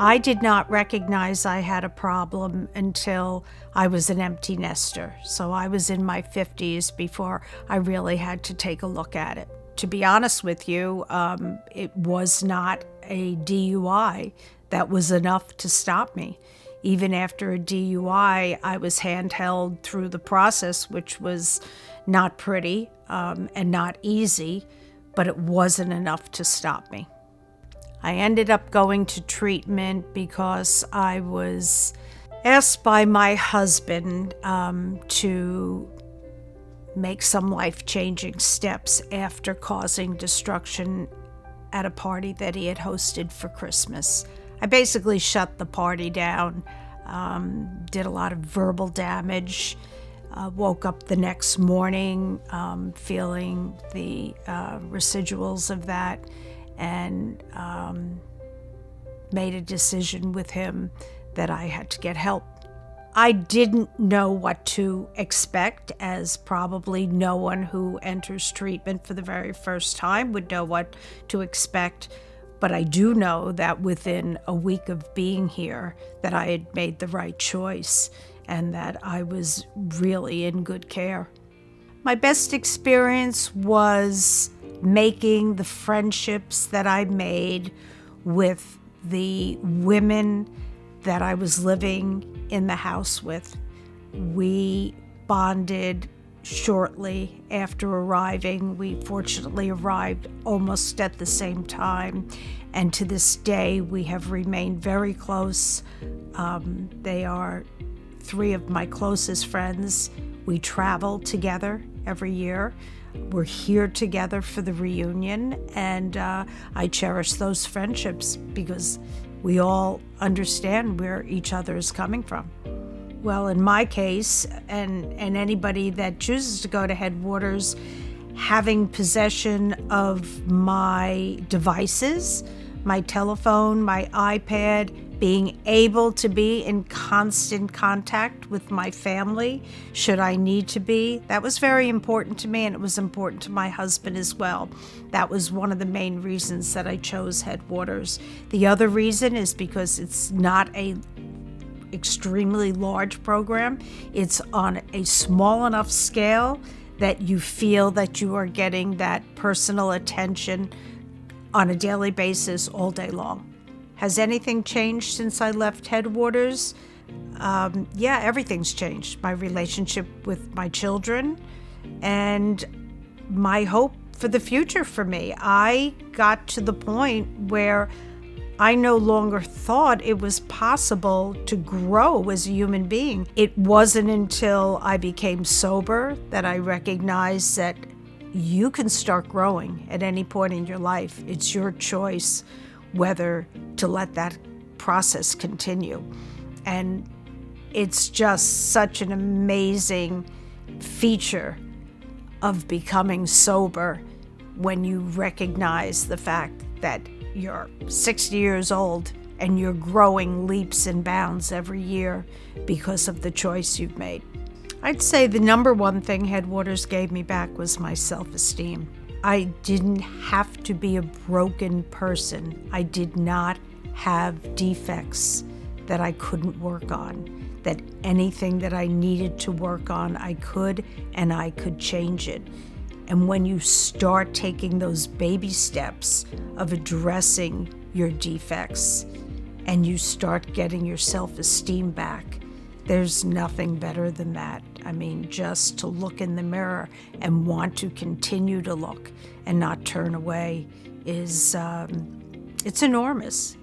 I did not recognize I had a problem until I was an empty nester. So I was in my 50s before I really had to take a look at it. To be honest with you, it was not a DUI that was enough to stop me. Even after a DUI, I was handheld through the process, which was not pretty and not easy, but it wasn't enough to stop me. I ended up going to treatment because I was asked by my husband to make some life-changing steps after causing destruction at a party that he had hosted for Christmas. I basically shut the party down, did a lot of verbal damage, woke up the next morning feeling the residuals of that, and made a decision with him that I had to get help. I didn't know what to expect, as probably no one who enters treatment for the very first time would know what to expect. But I do know that within a week of being here that I had made the right choice and that I was really in good care. My best experience was making the friendships that I made with the women that I was living in the house with. We bonded shortly after arriving. We fortunately arrived almost at the same time, and to this day we have remained very close. They are three of my closest friends. We travel together every year. We're here together for the reunion, and I cherish those friendships because we all understand where each other is coming from. Well, in my case, and anybody that chooses to go to Headwaters, having possession of my devices, my telephone, my iPad, being able to be in constant contact with my family, should I need to be, that was very important to me, and it was important to my husband as well. That was one of the main reasons that I chose Headwaters. The other reason is because it's not a extremely large program. It's on a small enough scale that you feel that you are getting that personal attention on a daily basis all day long. Has anything changed since I left Headwaters? Yeah, everything's changed. My relationship with my children and my hope for the future for me. I got to the point where I no longer thought it was possible to grow as a human being. It wasn't until I became sober that I recognized that you can start growing at any point in your life. It's your choice whether to let that process continue. And it's just such an amazing feature of becoming sober when you recognize the fact that you're 60 years old and you're growing leaps and bounds every year because of the choice you've made. I'd say the number one thing Headwaters gave me back was my self-esteem. I didn't have to be a broken person. I did not have defects that I couldn't work on, that anything that I needed to work on, I could, and I could change it. And when you start taking those baby steps of addressing your defects and you start getting your self-esteem back, there's nothing better than that. I mean, just to look in the mirror and want to continue to look and not turn away is, it's enormous.